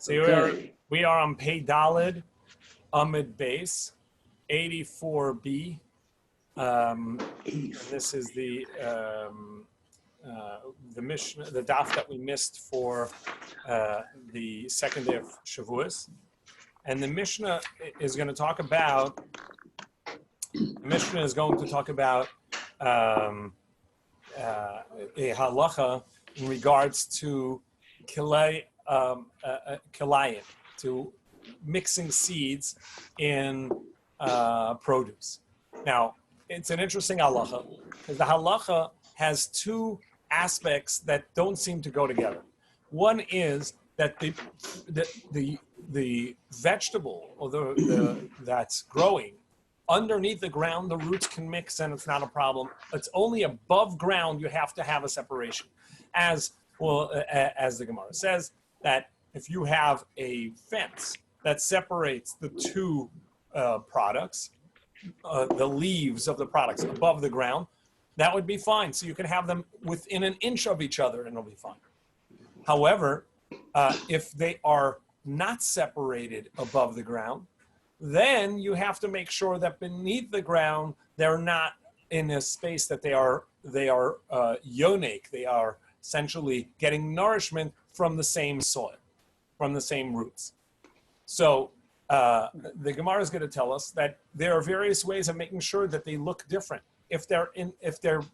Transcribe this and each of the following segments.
So we are on Pei Daled Amid Base 84b. This is the Mishnah, the daf that we missed for the second day of Shavuos, and the Mishnah is going to talk about. A halacha in regards to kilayim, to mixing seeds in produce. Now, it's an interesting halacha because the halacha has two aspects that don't seem to go together. One is that the vegetable or the that's growing underneath the ground, the roots can mix and it's not a problem. It's only above ground you have to have a separation. As the Gemara says, that if you have a fence that separates the two products, the leaves of the products above the ground, that would be fine. So you can have them within an inch of each other and it'll be fine. However, if they are not separated above the ground, then you have to make sure that beneath the ground, they're not in a space that they are yonik. They are essentially getting nourishment from the same soil, from the same roots. So the Gemara is going to tell us that there are various ways of making sure that they look different. If the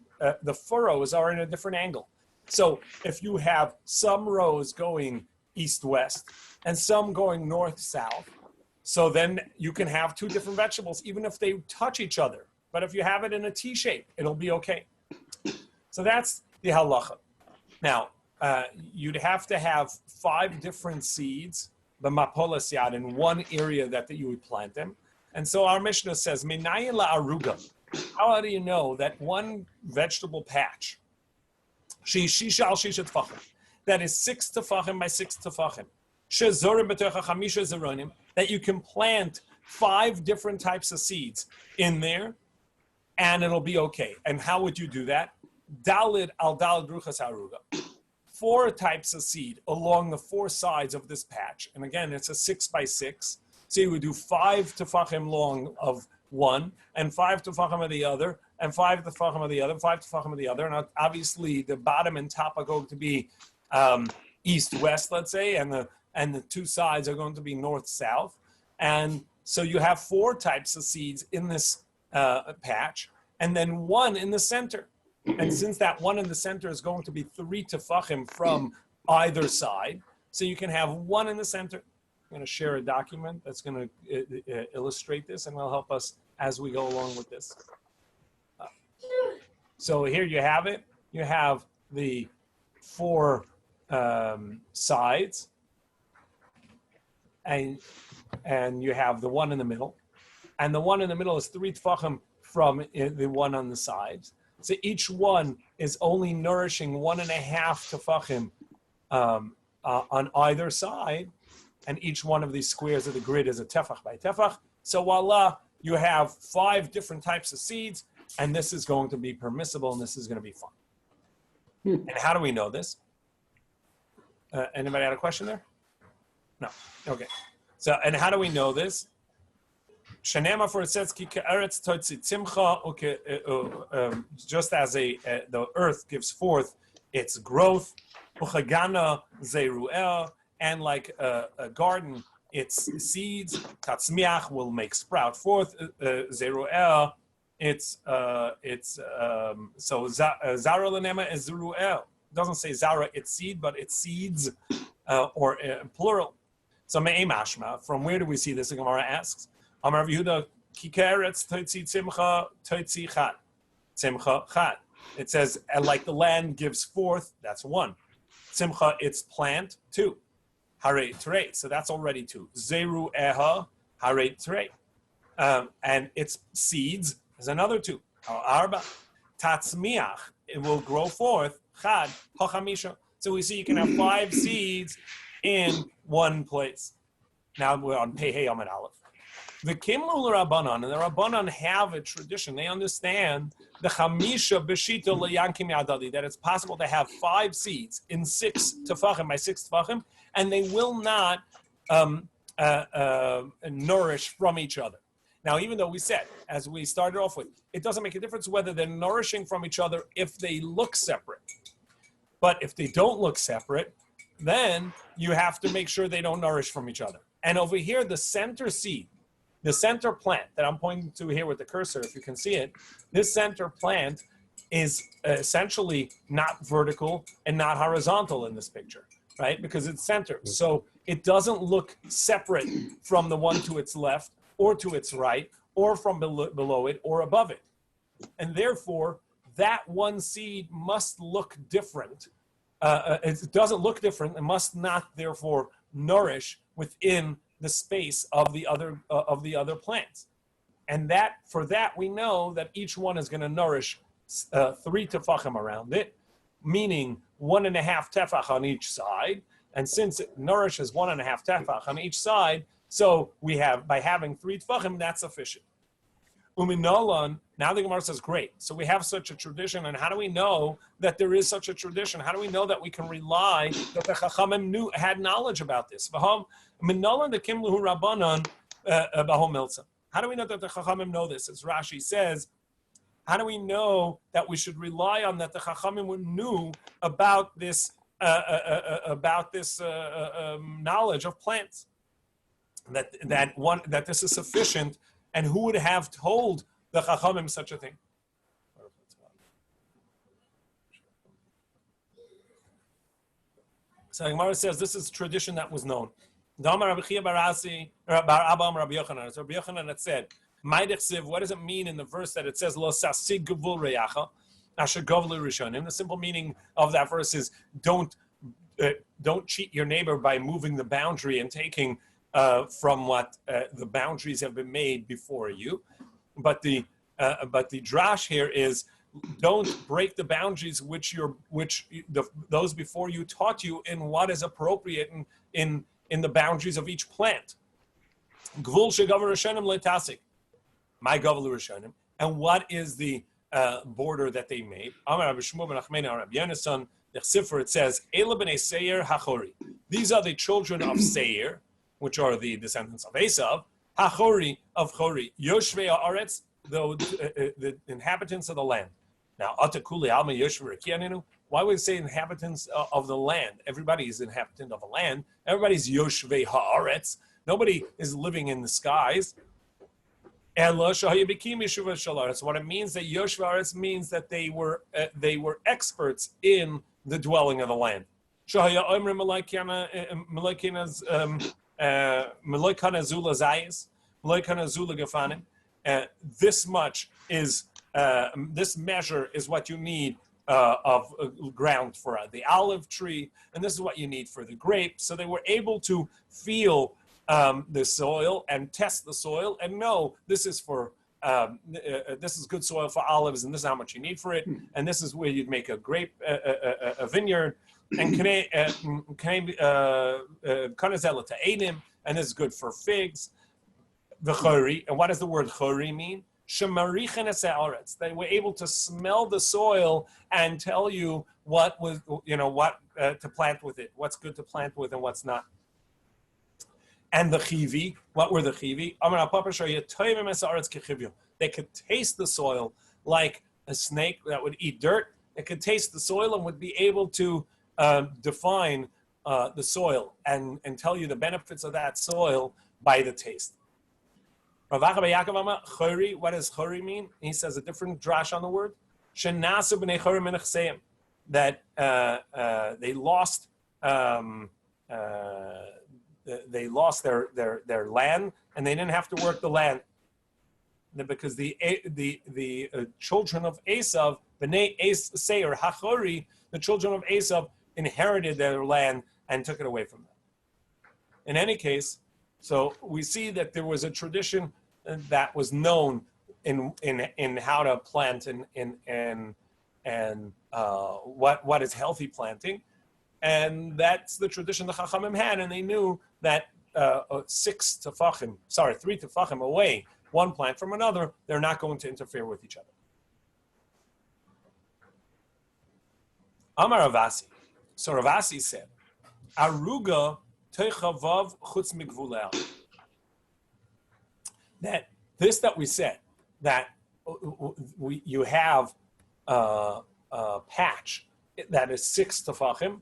furrows are in a different angle. So if you have some rows going east-west and some going north-south, so then you can have two different vegetables, even if they touch each other. But if you have it in a T shape, it'll be okay. So that's the halacha. Now, you'd have to have 5 different seeds, the mapolas yad, in one area that you would plant them. And so our Mishnah says, Minayin la'aruga. How do you know that one vegetable patch, shisha al shisha tefachim, that is 6 tefachim by 6 tefachim, shezorim b'tocha chamisha zeronim, that you can plant 5 different types of seeds in there, and it'll be okay. And how would you do that? Dalid al dalid ruchas aruga. 4 types of seed along the 4 sides of this patch. And again, it's a 6 by 6. So you would do 5 tefachim long of one, and 5 tefachim of the other, and 5 tefachim of the other, 5 tefachim of the other. And obviously the bottom and top are going to be east-west, let's say, and the 2 sides are going to be north-south. And so you have 4 types of seeds in this patch, and then 1 in the center. And since that 1 in the center is going to be 3 tefachim from either side, so you can have 1 in the center. I'm going to share a document that's going to illustrate this, and will help us as we go along with this. So here you have it. You have the 4 sides, and you have the 1 in the middle, and the 1 in the middle is 3 tefachim from the 1 on the sides. So each one is only nourishing 1.5 tefachim on either side, and each one of these squares of the grid is a tefach by tefach. So voila, you have 5 different types of seeds, and this is going to be permissible, and this is going to be fun. And how do we know this? Anybody had a question there? No. Okay. So, and how do we know this? Shanema, for it says, just as the earth gives forth its growth, and like a garden, its seeds, tatzmiach, will make sprout forth. Zeruel, so zara l'nema is zeruel. It doesn't say zara, it's seed, but it's seeds, or plural. So me'ei mashma, from where do we see this? The Gemara asks. Amar Yehuda, kikeretz toitzi tzimcha toitzi chad. Tzimcha chad. It says, and like the land gives forth, that's 1. Tzimcha, its plant, 2. Hare trei, so that's already 2. Zeru eha, hare trei. And its seeds is another 2. Arba. Tatzmiach, it will grow forth, chad, hachamisha. So we see you can have 5 seeds in one place. Now we're on Pehei Amid Aleph. The Kimlu Rabbanan, and the Rabbanan have a tradition. They understand the Chamisha B'shita L'Yankim Yadadi, that it's possible to have 5 seeds in 6 tefachim by 6 tefachim, and they will not nourish from each other. Now, even though we said, as we started off with, it doesn't make a difference whether they're nourishing from each other if they look separate. But if they don't look separate, then you have to make sure they don't nourish from each other. And over here, the center seed, the center plant that I'm pointing to here with the cursor, if you can see it, this center plant is essentially not vertical and not horizontal in this picture, right? Because it's centered. So it doesn't look separate from the one to its left or to its right or from below it or above it. And therefore, that one seed must look different. It doesn't look different. It must not, therefore, nourish within the space of the other plants. And that for that we know that each one is going to nourish 3 tefachim around it, meaning 1.5 tefach on each side. And since it nourishes 1.5 tefach on each side, so we have, by having 3 tefachim, that's sufficient. Uminolan, now the Gemara says, great. So we have such a tradition, and how do we know that there is such a tradition? How do we know that we can rely that the Chachamim had knowledge about this? Minolan the Kimluhu Rabbanon Bahom Milsa. How do we know that the Chachamim know this? As Rashi says, how do we know that we should rely on that the Chachamim knew about this knowledge of plants? That this is sufficient, and who would have told the Chachamim such a thing? So Gemara says this is tradition that was known. Rabbi Yochanan had said, what does it mean in the verse that it says, Lo sasig gevul reyacha, asher gavlu rishonim? The simple meaning of that verse is don't cheat your neighbor by moving the boundary and taking from what the boundaries have been made before you. But the drash here is don't break the boundaries those before you taught you in what is appropriate in the boundaries of each plant. Gvul shegavar rishonim letasik. My gavlu rishonim. And what is the border that they made? Amar Rabbi Shmuel ben Achmei Rabbi Yonasan. The Sifra, it says, Ela b'nei Seir hachori. These are the children of Seir, which are the descendants of Esav. Hachori of Chori. Yoshvei haaretz, the inhabitants of the land. Now, atakuli alma yoshvei rekianinu. Why would it say inhabitants of the land? Everybody is inhabitant of a land. Everybody's yoshvei haaretz. Nobody is living in the skies. So what it means that yoshvei haaretz means that they were experts in the dwelling of the land. This much is this measure is what you need of ground for the olive tree, and this is what you need for the grape. So they were able to feel the soil and test the soil and know this is for this is good soil for olives, and this is how much you need for it, and this is where you'd make a grape, a vineyard, and kanazela to edim, and this is good for figs. The chori, and what does the word chori mean? Shemarichen es. They were able to smell the soil and tell you what was, what to plant with it, what's good to plant with and what's not. And the chivi, what were the chivi? They could taste the soil like a snake that would eat dirt. It could taste the soil and would be able to define the soil and tell you the benefits of that soil by the taste. What does chori mean? He says a different drash on the word. That they lost. They lost their land, and they didn't have to work the land because the children of Esav, b'nei Seir hachori, the children of Esav inherited their land and took it away from them. In any case, so we see that there was a tradition that was known in how to plant and what is healthy planting. And that's the tradition the Chachamim had, and they knew that 3 tefachim away, one plant from another, they're not going to interfere with each other. Amar Ravasi. So Ravasi said, Aruga teichavav chutz migvulel. That this that we said, that you have a patch that is 6 tefachim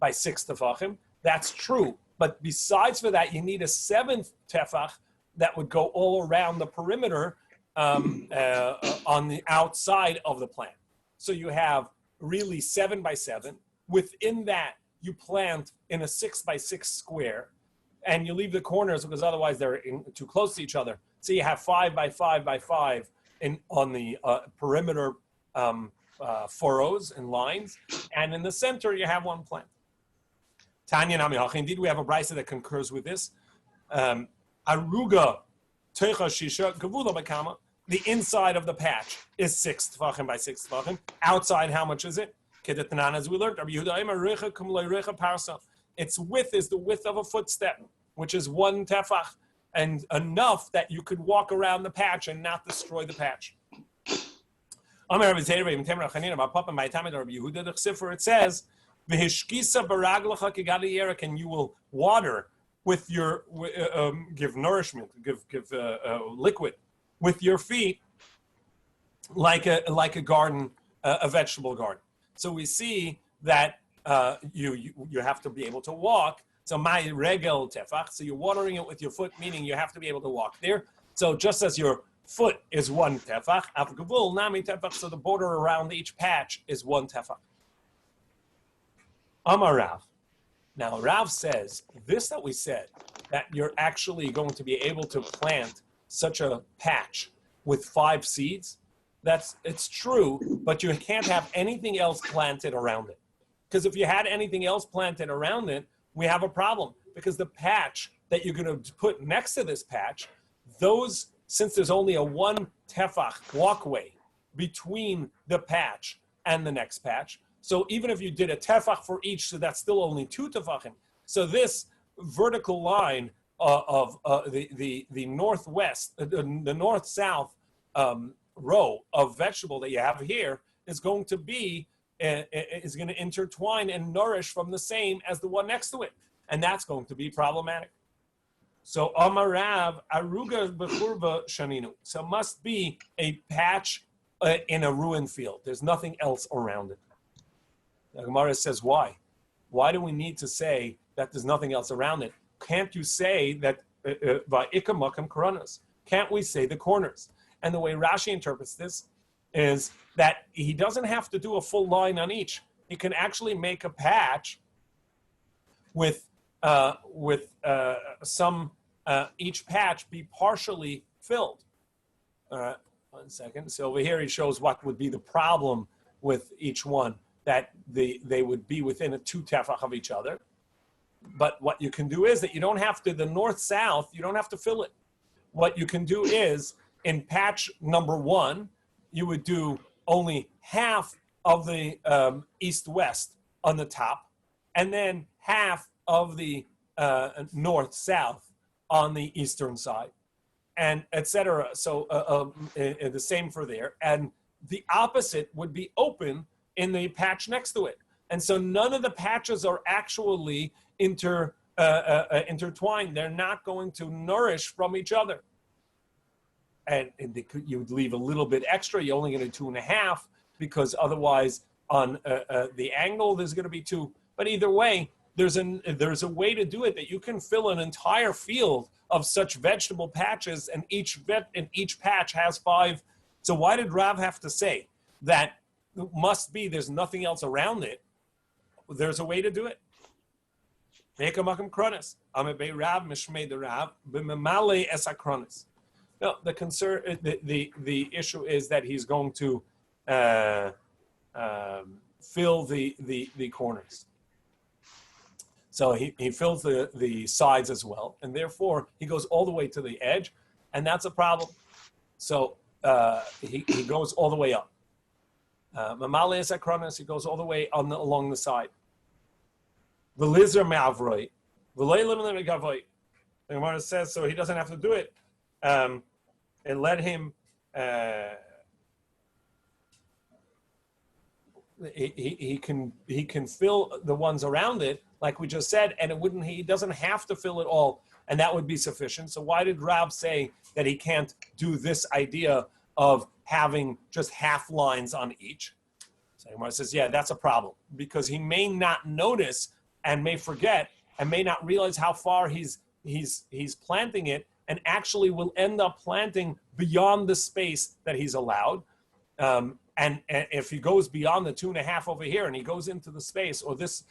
by 6 tefachim. That's true. But besides for that, you need a 7th tefach that would go all around the perimeter on the outside of the plant. So you have really 7 by 7. Within that, you plant in a 6 by 6 square, and you leave the corners because otherwise they're too close to each other. So you have 5 by 5 by 5 on the perimeter furrows and lines, and in the center you have one plant. Tanya Namihach. Indeed, we have a brisa that concurs with this. Aruga teicha shisha gavula bakama. The inside of the patch is 6 tefachim by 6 tefachim. Outside, how much is it? Kedetanan, as we learned, its width is the width of a footstep, which is 1 tefach, and enough that you could walk around the patch and not destroy the patch. It says, and you will water with your, give nourishment, give liquid with your feet like a garden, a vegetable garden. So we see that you have to be able to walk. So my regel tefach, so you're watering it with your foot, meaning you have to be able to walk there. So just as your foot is 1 tefach, avgavul nami tefach, so the border around each patch is 1 tefach. Amar Rav. Now Rav says this that we said, that you're actually going to be able to plant such a patch with 5 seeds. It's true, but you can't have anything else planted around it. Because if you had anything else planted around it, we have a problem. Because the patch that you're going to put next to this patch, since there's only a 1 tefach walkway between the patch and the next patch, so even if you did a tefach for each, so that's still only 2 tefachim. So this vertical line of the northwest, the north-south row of vegetable that you have here is going to intertwine and nourish from the same as the one next to it, and that's going to be problematic. So Amarav Aruga Bechurba Shaninu. So it must be a patch in a ruined field. There's nothing else around it. The Gemara says, why? Why do we need to say that there's nothing else around it? Can't you say that va'ikamakam koronas? Can't we say the corners? And the way Rashi interprets this is that he doesn't have to do a full line on each. He can actually make a patch with each patch be partially filled. 1 second. So over here he shows what would be the problem with each one, that they would be within a 2 tefach of each other. But what you can do is that you don't have to, the north-south, you don't have to fill it. What you can do is, in patch number 1, you would do only half of the east-west on the top, and then half of the north-south on the eastern side, and etc. So the same for there. And the opposite would be open in the patch next to it. And so none of the patches are actually intertwined. They're not going to nourish from each other. And you would leave a little bit extra. You're only going to do 2.5, because otherwise on the angle there's going to be 2. But either way, there's a way to do it that you can fill an entire field of such vegetable patches, and each patch has 5. So why did Rav have to say that must be there's nothing else around it? There's a way to do it. No, the concern, the issue is that he's going to fill the corners. So he fills the sides as well, and therefore he goes all the way to the edge, and that's a problem. So he goes all the way up. Mamale es akronis, he goes all the way along the side. V'lizer me'avroi, v'leilim le'megavoi. The Gemara says, so he doesn't have to do it. And let him he can fill the ones around it, like we just said, and he doesn't have to fill it all, and that would be sufficient. So why did Rab say that he can't do this idea of having just half lines on each? So Gemara says, yeah, that's a problem, because he may not notice and may forget and may not realize how far he's planting it, and actually will end up planting beyond the space that he's allowed. And if he goes beyond the 2.5 over here and he goes into the space, or this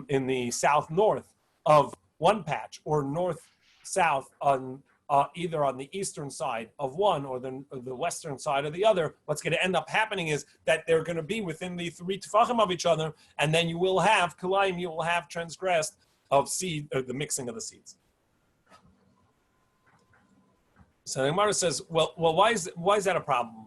in the south-north of one patch, or north-south on either on the eastern side of one or the western side of the other, what's going to end up happening is that they're going to be within the 3 tefachim of each other, and then you will have Kolayim, you will have transgressed of seed, the mixing of the seeds. So the Gemara says, well, why is that a problem?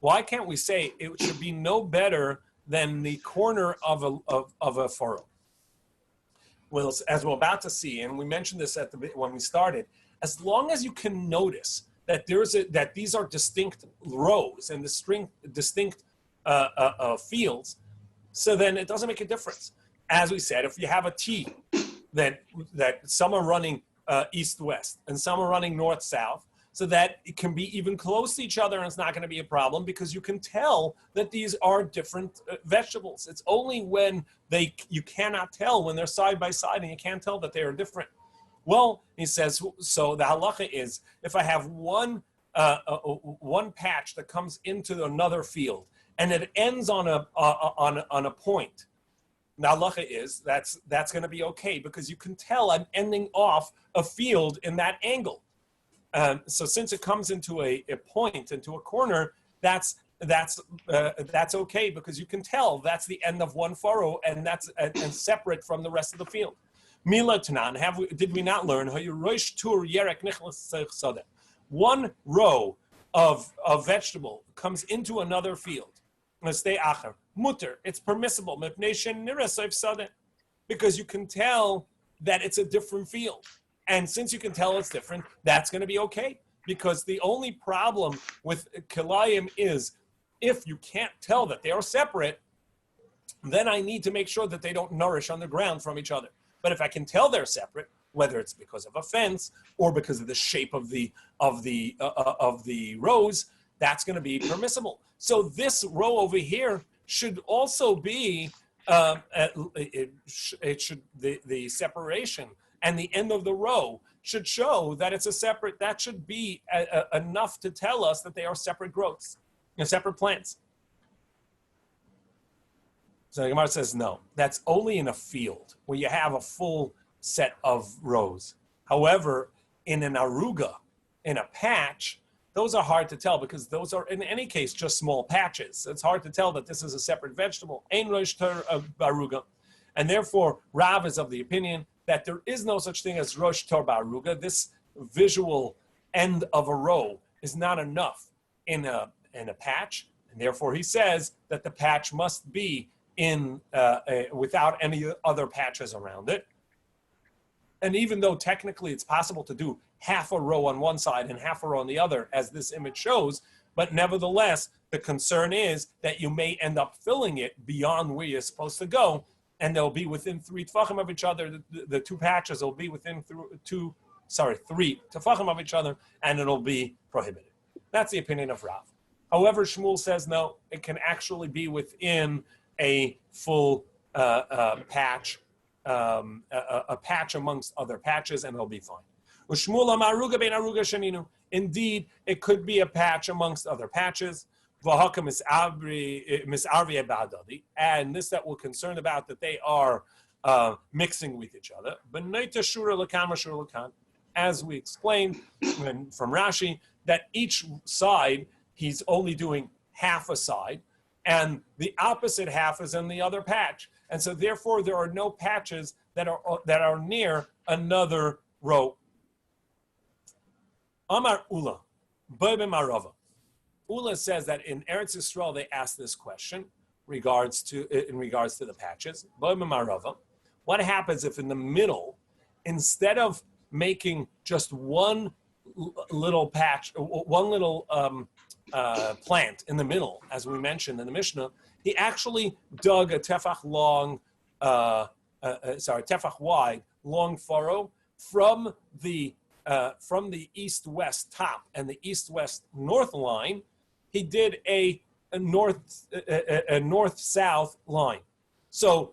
Why can't we say it should be no better than the corner of a furrow? Well, as we're about to see, and we mentioned this when we started, as long as you can notice that that these are distinct rows and distinct fields, so then it doesn't make a difference. As we said, if you have a T that some are running east-west and some are running north-south, so that it can be even close to each other, and it's not going to be a problem because you can tell that these are different vegetables. It's only when you cannot tell, when they're side by side and you can't tell that they are different. Well, he says, so the halacha is, if I have one patch that comes into another field and it ends on a point, the halacha is that's going to be okay, because you can tell I'm ending off a field in that angle. So since it comes into a point, into a corner, that's okay, because you can tell that's the end of one furrow, and that's and separate from the rest of the field. Mila Tanan, did we not learn? One row of vegetable comes into another field. Mutter, it's permissible, because you can tell that it's a different field. And since you can tell it's different, that's going to be okay. Because the only problem with Kolayim is, if you can't tell that they are separate, then I need to make sure that they don't nourish on the ground from each other. But if I can tell they're separate, whether it's because of a fence or because of the shape of the rows, that's going to be permissible. So this row over here should also be the separation, and the end of the row should show that it's a separate. That should be enough to tell us that they are separate growths, separate plants. So the Gemara says, no, that's only in a field where you have a full set of rows. However, in an aruga, in a patch, those are hard to tell, because those are, in any case, just small patches. It's hard to tell that this is a separate vegetable. Ein rosh ter baruga. And therefore, Rav is of the opinion that there is no such thing as rosh ter baruga. This visual end of a row is not enough in a patch. And therefore, he says that the patch must be without any other patches around it. And even though technically it's possible to do half a row on one side and half a row on the other, as this image shows, but nevertheless, the concern is that you may end up filling it beyond where you're supposed to go, and they'll be within 3 tefachim of each other. The two patches will be within 3 tefachim of each other, and it'll be prohibited. That's the opinion of Rav. However, Shmuel says no, it can actually be within a full patch, a patch amongst other patches, and it'll be fine. Indeed, it could be a patch amongst other patches. And this that we're concerned about, that they are mixing with each other. As we explained from Rashi, that each side, he's only doing half a side, and the opposite half is in the other patch. And so therefore, there are no patches that are near another row. Amar Ula, Boibim Arava. Ula says that in Eretz Yisrael they asked this question in regards to the patches. Boibim Arava. What happens if in the middle, instead of making just one little patch, one little plant in the middle, as we mentioned in the Mishnah, he actually dug a tefach wide, long furrow from the east-west top and the east-west north line. He did a north-south line. So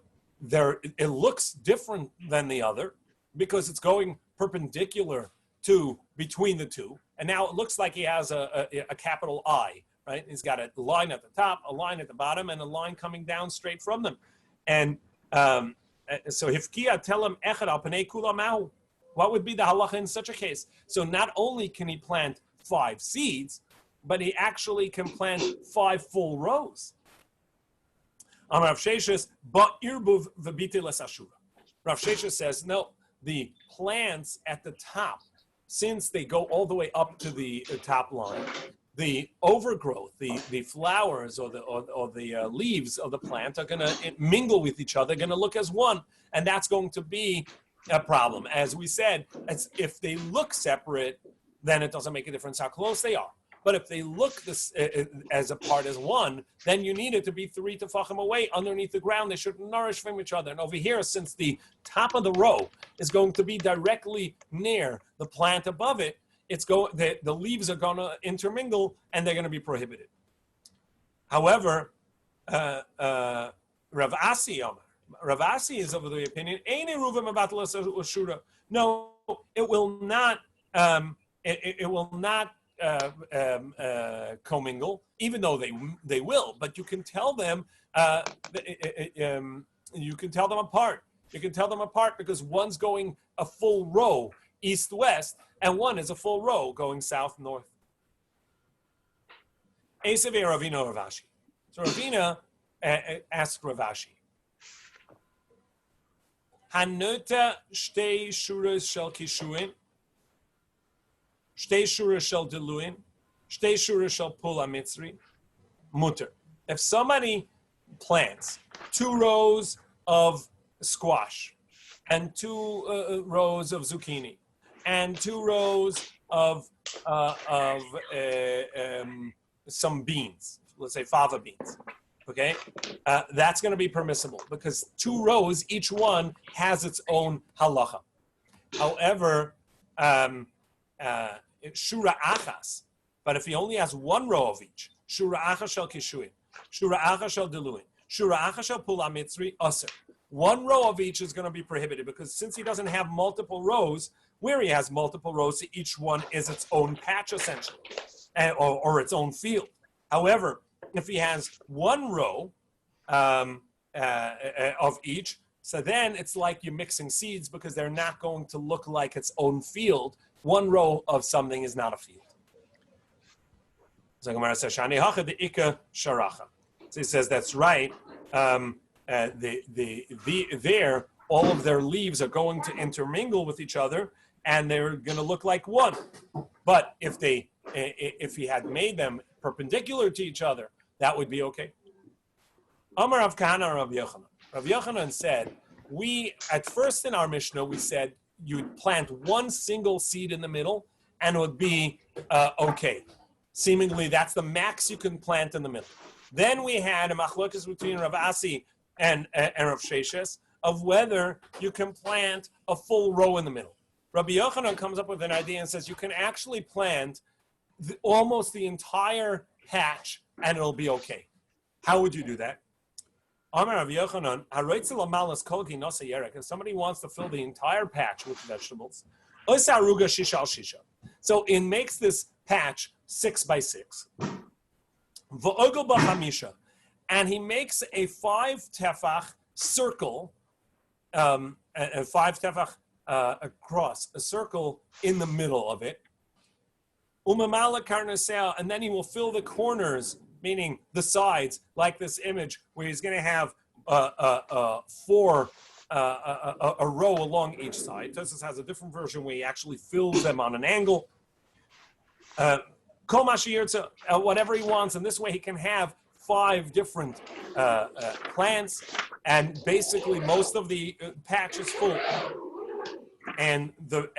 it looks different than the other because it's going perpendicular to between the two. And now it looks like he has a capital I, right? He's got a line at the top, a line at the bottom, and a line coming down straight from them. And so Hifkia tell him echad al panei kula mahu. What would be the halacha in such a case? So not only can he plant 5 seeds, but he actually can plant 5 full rows. Amar Rav Sheshes, but irbuv v'bite lesashura. Rav Sheshes says, no, the plants at the top, since they go all the way up to the top line, the overgrowth, the flowers or the leaves of the plant are going to mingle with each other, going to look as one, and that's going to be a problem. As we said, if they look separate, then it doesn't make a difference how close they are. But if they look as apart as one, then you need it to be 3 tefachim away underneath the ground. They should nourish from each other. And over here, since the top of the row is going to be directly near the plant above it, the leaves are going to intermingle and they're going to be prohibited. However, Rav Asi is of the opinion, no, it will not. It will not commingle, even though they will. But you can tell them. You can tell them apart. You can tell them apart because one's going a full row east-west, and one is a full row going south-north. Esav Ravina Ravashi. So Ravina asked Ravashi, Hanota shtei shuras shel kishuin, shtei shuras shel diluin, shtei shuras shel pula mitzri, mutter. If somebody plants 2 rows of squash and 2 rows of zucchini and 2 rows of some beans, let's say fava beans, okay? That's going to be permissible because 2 rows, each one has its own halacha. However, shura achas, but if he only has 1 row of each, shura achas shel kishuin, shura achas shel diluin, shura achas shel pula mitzri, aser. 1 row of each is going to be prohibited because since he doesn't have multiple rows, where he has multiple rows, each one is its own patch essentially, or its own field. However, if he has 1 row of each, so then it's like you're mixing seeds because they're not going to look like its own field. 1 row of something is not a field. So Gemara says, "Shani hacha de ika sharacha." So he says that's right. There, all of their leaves are going to intermingle with each other, and they're going to look like one. But if he had made them perpendicular to each other, that would be okay. Amar Rav Kahana Rav Yochanan. Rav Yochanan said, at first in our Mishnah, we said you'd plant 1 single seed in the middle, and it would be okay. Seemingly, that's the max you can plant in the middle. Then we had a machlokas between Rav Asi and Rav Sheshes of whether you can plant a full row in the middle. Rabbi Yochanan comes up with an idea and says you can actually plant almost the entire patch and it'll be okay. How would you do that? Amar Rabbi Yochanan, if somebody wants to fill the entire patch with vegetables, so it makes this patch 6 by 6. And he makes a 5 tefach circle, a 5 tefach across, a circle in the middle of it. And then he will fill the corners, meaning the sides, like this image where he's going to have a row along each side. Tues has a different version where he actually fills them on an angle. Whatever he wants, and this way he can have 5 different plants, and basically most of the patch is full. And the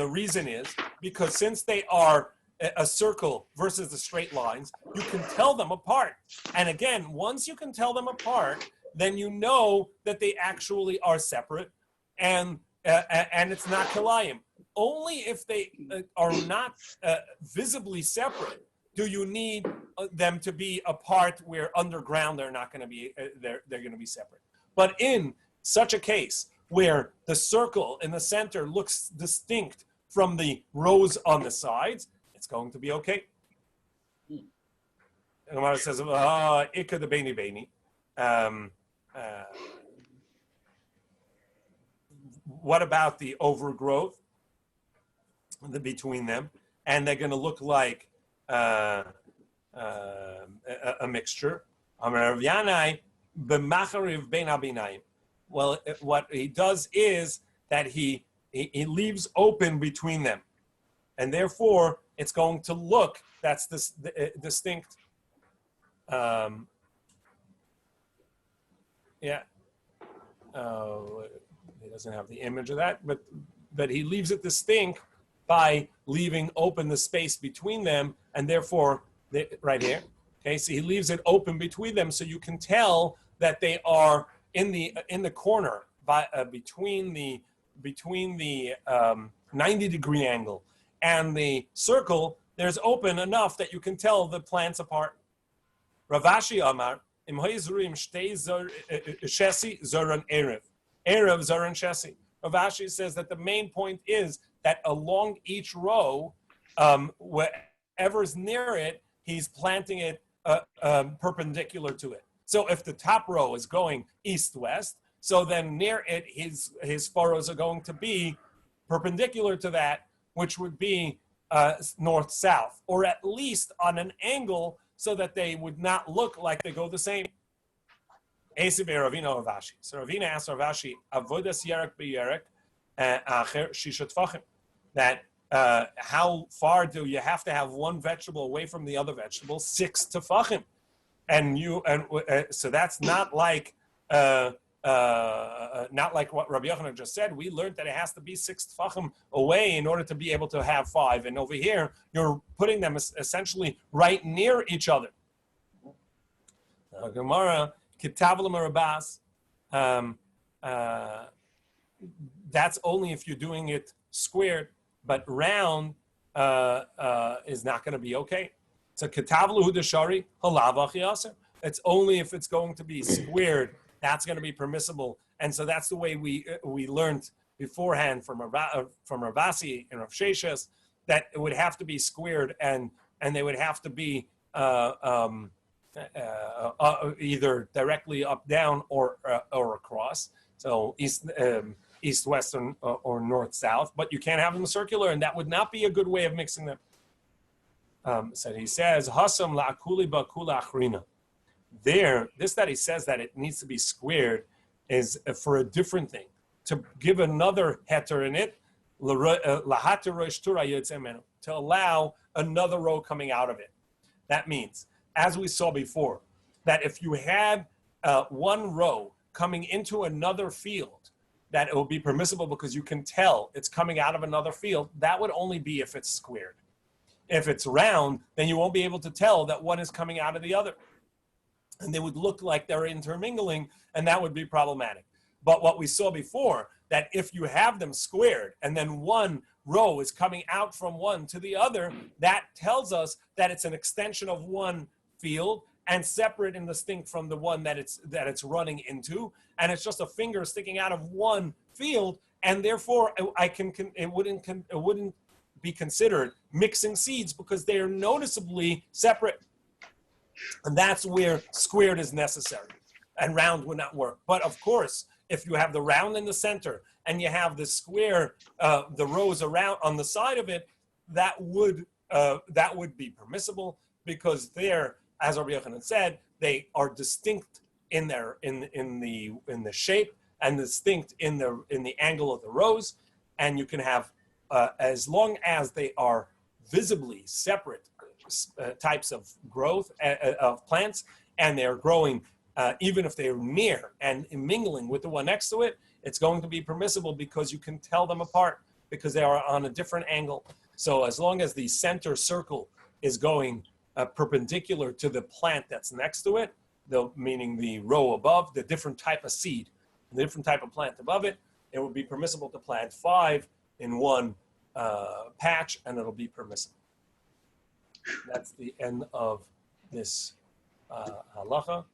reason is because since they are a circle versus the straight lines, you can tell them apart. And again, once you can tell them apart, then you know that they actually are separate, and it's not kilayim. Only if they are not visibly separate do you need them to be apart, where underground they're not going to be they're going to be separate. But in such a case where the circle in the center looks distinct from the rows on the sides, it's going to be okay. And the Gemara says, "Ikka the beini beini." What about the overgrowth between them? And they're going to look like a mixture. Well, what he does is that he leaves open between them, and therefore it's going to look that's this distinct. He doesn't have the image of that, but he leaves it distinct by leaving open the space between them, and therefore, right here, okay. So he leaves it open between them, so you can tell that they are in the corner between the 90-degree angle and the circle. There's open enough that you can tell the plants apart. Rav Ashi Amar im hoizrim shtei shesi zoran erev zoran shesi. Rav Ashi says that the main point is that along each row, wherever's near it, he's planting it perpendicular to it. So if the top row is going east-west, so then near it, his furrows are going to be perpendicular to that, which would be north-south, or at least on an angle so that they would not look like they go the same. So Ravina asked Rav Ashi, avodas yerek b'yerek acher shisha tfachim. That how far do you have to have one vegetable away from the other vegetable? 6 tefachim, so that's not like what Rabbi Yochanan just said. We learned that it has to be 6 tefachim away in order to be able to have 5. And over here, you're putting them essentially right near each other. Gemara kitavlim arabas. That's only if you're doing it squared, but round is not going to be okay. So ketavlu hudashari halavach yaser. It's only if it's going to be squared that's going to be permissible, and so that's the way we learned beforehand from Ravasi and Rav Sheshes that it would have to be squared, and they would have to be either directly up down or across. So east, west, or north, south, but you can't have them circular, and that would not be a good way of mixing them. So he says, Hasam la'akuli ba'kula achrina. There, this that he says that it needs to be squared is for a different thing, to give another heter in it, to allow another row coming out of it. That means, as we saw before, that if you had one row coming into another field, that it will be permissible because you can tell it's coming out of another field. That would only be if it's squared. If it's round, then you won't be able to tell that one is coming out of the other. And they would look like they're intermingling, and that would be problematic. But what we saw before, that if you have them squared and then one row is coming out from one to the other, that tells us that it's an extension of one field and separate and distinct from the one that it's running into, and it's just a finger sticking out of one field, and therefore it wouldn't be considered mixing seeds because they are noticeably separate, and that's where squared is necessary, and round would not work. But of course, if you have the round in the center and you have the square, the rows around on the side of it, that would be permissible because there, as Rabbi Yochanan said, they are distinct in the shape and distinct in the angle of the rows, and you can have as long as they are visibly separate types of growth of plants, and they are growing even if they are near and mingling with the one next to it, it's going to be permissible because you can tell them apart because they are on a different angle. So as long as the center circle is going perpendicular to the plant that's next to it, meaning the row above, the different type of seed, the different type of plant above it, it would be permissible to plant 5 in one patch, and it'll be permissible. That's the end of this halacha.